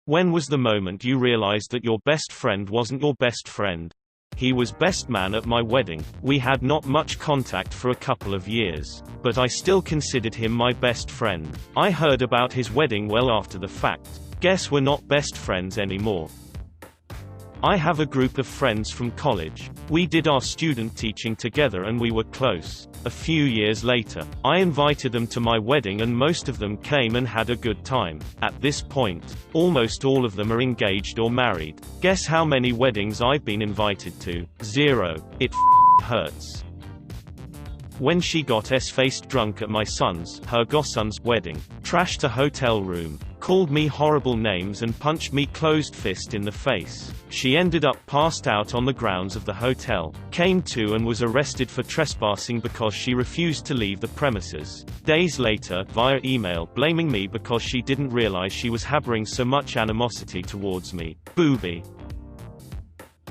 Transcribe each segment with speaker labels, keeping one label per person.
Speaker 1: When was the moment you realized that your best friend wasn't your best friend? He was best man at my wedding. We had not much contact for a couple of years, but I still considered him my best friend. I heard about his wedding well after the fact. Guess we're not best friends anymore. I have a group of friends from college. We did our student teaching together and we were close. A few years later, I invited them to my wedding and most of them came and had a good time. At this point, almost all of them are engaged or married. Guess how many weddings I've been invited to? 0. It hurts. When she got s-faced drunk at my her godson's wedding, trashed a hotel room, called me horrible names and punched me closed fist in the face. She ended up passed out on the grounds of the hotel, came to and was arrested for trespassing because she refused to leave the premises. Days later, via email blaming me because she didn't realize she was harboring so much animosity towards me. Booby.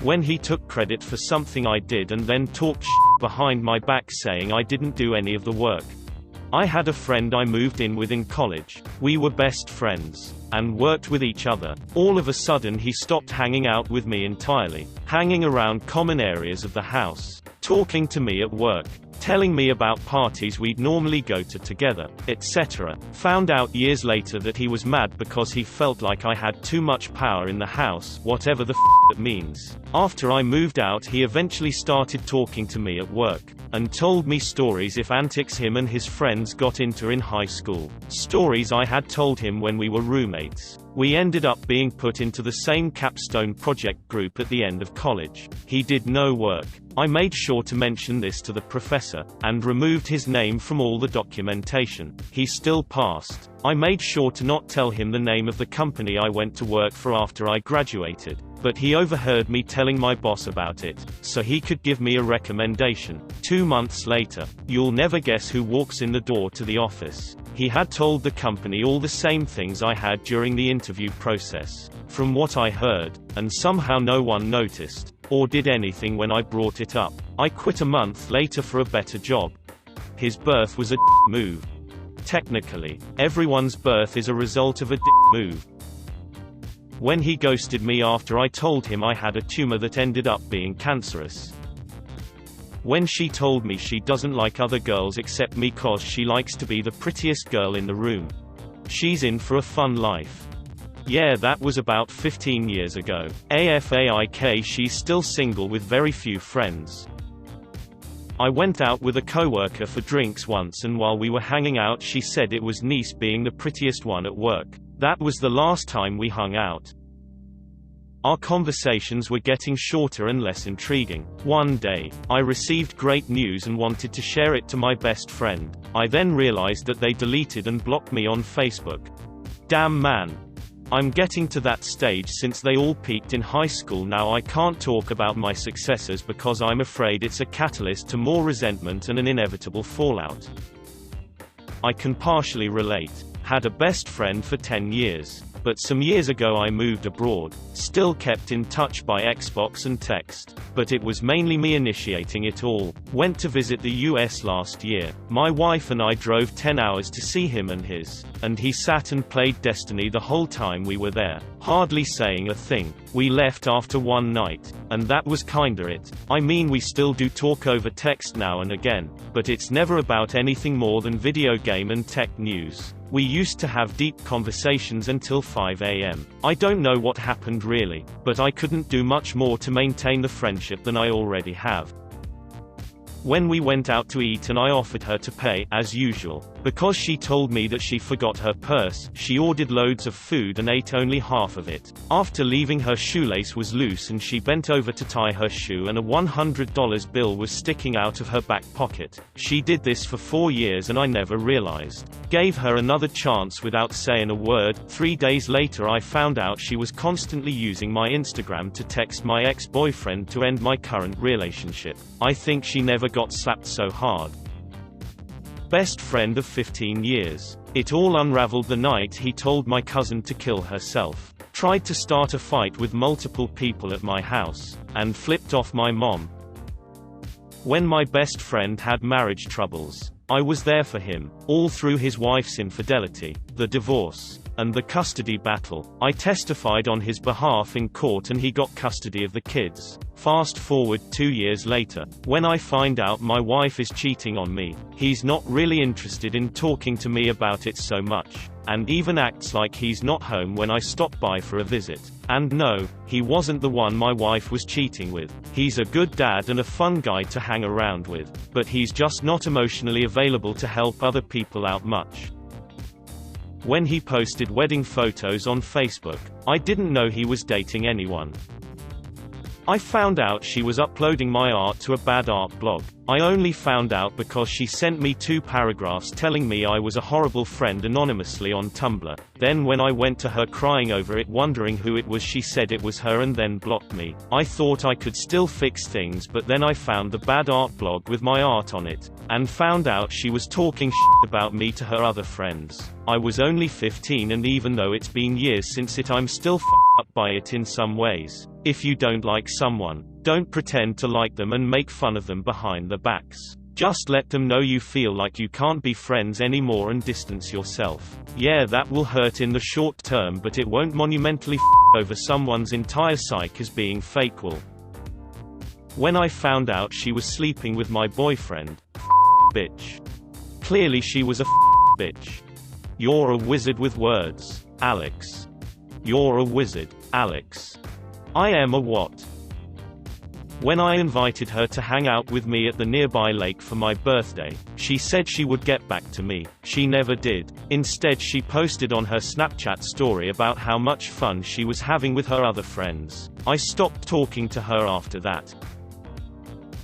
Speaker 1: When he took credit for something I did and then talked behind my back saying I didn't do any of the work. I had a friend I moved in with in college. We were best friends and worked with each other. All of a sudden he stopped hanging out with me entirely, hanging around common areas of the house, talking to me at work, telling me about parties we'd normally go to together, etc. Found out years later that he was mad because he felt like I had too much power in the house, whatever the that means. After I moved out he eventually started talking to me at work, and told me stories if antics him and his friends got into in high school. Stories I had told him when we were roommates. We ended up being put into the same capstone project group at the end of college. He did no work. I made sure to mention this to the professor, and removed his name from all the documentation. He still passed. I made sure to not tell him the name of the company I went to work for after I graduated, but he overheard me telling my boss about it, so he could give me a recommendation. 2 months later, you'll never guess who walks in the door to the office. He had told the company all the same things I had during the interview process. From what I heard, and somehow no one noticed, or did anything when I brought it up. I quit a month later for a better job. His birth was a move. Technically, everyone's birth is a result of a move. When he ghosted me after I told him I had a tumor that ended up being cancerous. When she told me she doesn't like other girls except me cause she likes to be the prettiest girl in the room. She's in for a fun life. Yeah, that was about 15 years ago. AFAIK, she's still single with very few friends. I went out with a coworker for drinks once and while we were hanging out she said it was nice being the prettiest one at work. That was the last time we hung out. Our conversations were getting shorter and less intriguing. One day, I received great news and wanted to share it to my best friend. I then realized that they deleted and blocked me on Facebook. Damn man. I'm getting to that stage since they all peaked in high school now. I can't talk about my successes because I'm afraid it's a catalyst to more resentment and an inevitable fallout. I can partially relate. Had a best friend for 10 years. But some years ago I moved abroad, still kept in touch by Xbox and text, but it was mainly me initiating it all. Went to visit the US last year. My wife and I drove 10 hours to see him and he sat and played Destiny the whole time we were there, hardly saying a thing. We left after one night, and that was kinda it. I mean, we still do talk over text now and again, but it's never about anything more than video game and tech news. We used to have deep conversations until 5 a.m. I don't know what happened really, but I couldn't do much more to maintain the friendship than I already have. When we went out to eat and I offered her to pay, as usual, because she told me that she forgot her purse, she ordered loads of food and ate only half of it. After leaving, her shoelace was loose and she bent over to tie her shoe and a $100 bill was sticking out of her back pocket. She did this for 4 years and I never realized. Gave her another chance without saying a word. 3 days later I found out she was constantly using my Instagram to text my ex-boyfriend to end my current relationship. I think she never got slapped so hard. Best friend of 15 years. It all unraveled the night he told my cousin to kill herself. Tried to start a fight with multiple people at my house, and flipped off my mom. When my best friend had marriage troubles, I was there for him, all through his wife's infidelity, the divorce, and the custody battle. I testified on his behalf in court and he got custody of the kids. Fast forward 2 years later. When I find out my wife is cheating on me, he's not really interested in talking to me about it so much, and even acts like he's not home when I stop by for a visit. And no, he wasn't the one my wife was cheating with. He's a good dad and a fun guy to hang around with, but he's just not emotionally available to help other people out much. When he posted wedding photos on Facebook, I didn't know he was dating anyone. I found out she was uploading my art to a bad art blog. I only found out because she sent me 2 paragraphs telling me I was a horrible friend anonymously on Tumblr. Then when I went to her crying over it wondering who it was, she said it was her and then blocked me. I thought I could still fix things, but then I found the bad art blog with my art on it, and found out she was talking shit about me to her other friends. I was only 15, and even though it's been years since it, I'm still up by it in some ways. If you don't like someone, don't pretend to like them and make fun of them behind their backs. Just let them know you feel like you can't be friends anymore and distance yourself. Yeah, that will hurt in the short term, but it won't monumentally over someone's entire psyche as being fake will. When I found out she was sleeping with my boyfriend, bitch. Clearly she was a bitch. You're a wizard with words, Alex. You're a wizard, Alex. I am a what? When I invited her to hang out with me at the nearby lake for my birthday, she said she would get back to me. She never did. Instead, she posted on her Snapchat story about how much fun she was having with her other friends. I stopped talking to her after that.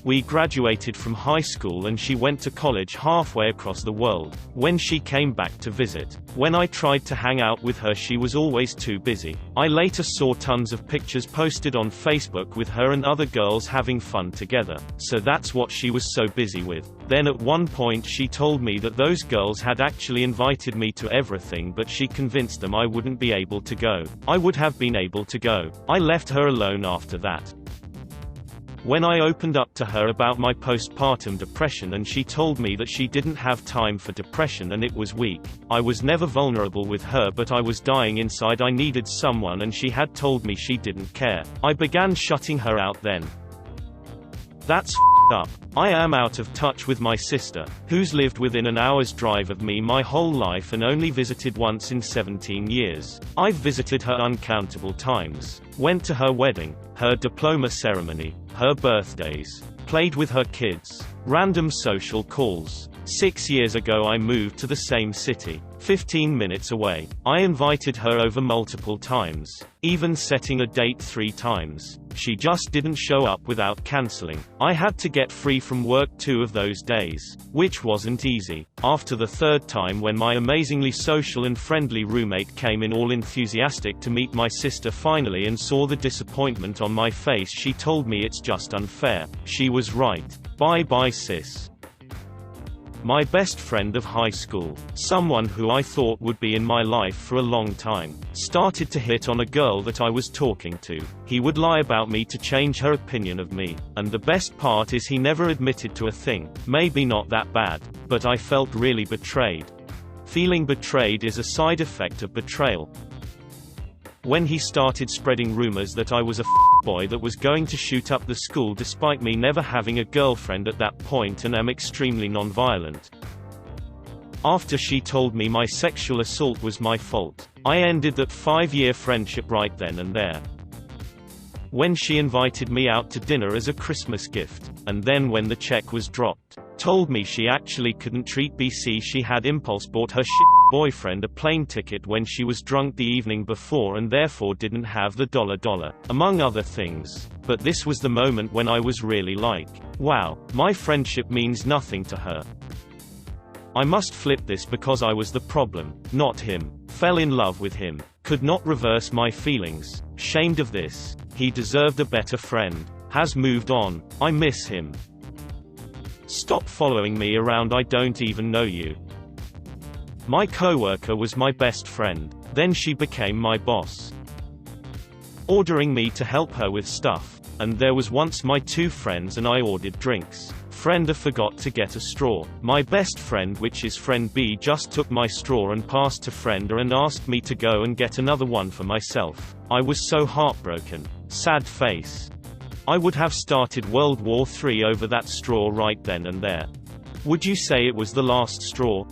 Speaker 1: We graduated from high school and she went to college halfway across the world. When she came back to visit, when I tried to hang out with her, she was always too busy. I later saw tons of pictures posted on Facebook with her and other girls having fun together, so that's what she was so busy with. Then at one point she told me that those girls had actually invited me to everything, but she convinced them I wouldn't be able to go. I would have been able to go. I left her alone after that. When I opened up to her about my postpartum depression and she told me that she didn't have time for depression and it was weak, I was never vulnerable with her, but I was dying inside. I needed someone and she had told me she didn't care. I began shutting her out then. That's up. I am out of touch with my sister, who's lived within an hour's drive of me my whole life and only visited once in 17 years. I've visited her uncountable times, went to her wedding, her diploma ceremony, her birthdays, played with her kids, random social calls. 6 years ago I moved to the same city, 15 minutes away. I invited her over multiple times, even setting a date 3 times. She just didn't show up without canceling. I had to get free from work 2 of those days, which wasn't easy. After the 3rd time, when my amazingly social and friendly roommate came in all enthusiastic to meet my sister finally and saw the disappointment on my face, she told me it's just unfair. She was right. Bye bye sis. My best friend of high school, someone who I thought would be in my life for a long time, started to hit on a girl that I was talking to. He would lie about me to change her opinion of me, and the best part is he never admitted to a thing. Maybe not that bad, but I felt really betrayed. Feeling betrayed is a side effect of betrayal. When he started spreading rumors that I was a boy that was going to shoot up the school despite me never having a girlfriend at that point and am extremely nonviolent. After she told me my sexual assault was my fault, I ended that 5-year friendship right then and there. When she invited me out to dinner as a Christmas gift, and then when the check was dropped, told me she actually couldn't treat BC, she had impulse bought her boyfriend a plane ticket when she was drunk the evening before and therefore didn't have the $, among other things. But this was the moment when I was really like, wow, my friendship means nothing to her. I must flip this because I was the problem, not him. Fell in love with him. Could not reverse my feelings. Shamed of this. He deserved a better friend. Has moved on. I miss him. Stop following me around, I don't even know you. My coworker was my best friend. Then she became my boss, ordering me to help her with stuff. And there was once my 2 friends and I ordered drinks. Friend A forgot to get a straw. My best friend, which is friend B, just took my straw and passed to friend A and asked me to go and get another one for myself. I was so heartbroken. Sad face. I would have started World War III over that straw right then and there. Would you say it was the last straw?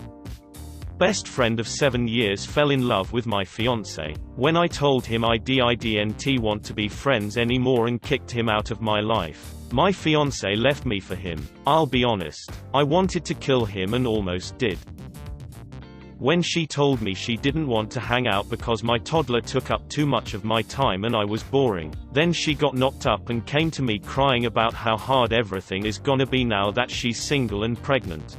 Speaker 1: Best friend of 7 years fell in love with my fiancé. When I told him I didn't want to be friends anymore and kicked him out of my life, my fiancé left me for him. I'll be honest, I wanted to kill him and almost did. When she told me she didn't want to hang out because my toddler took up too much of my time and I was boring, then she got knocked up and came to me crying about how hard everything is gonna be now that she's single and pregnant.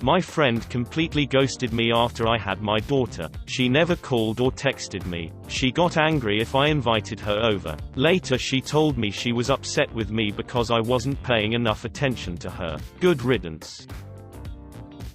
Speaker 1: My friend completely ghosted me after I had my daughter. She never called or texted me. She got angry if I invited her over. Later she told me she was upset with me because I wasn't paying enough attention to her. Good riddance.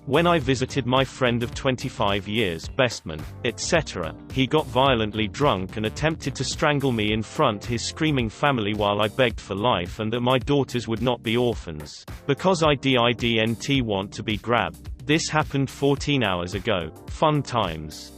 Speaker 1: When I visited my friend of 25 years, bestman, etc., he got violently drunk and attempted to strangle me in front his screaming family while I begged for life and that my daughters would not be orphans, because I didn't want to be grabbed. This happened 14 hours ago. Fun times.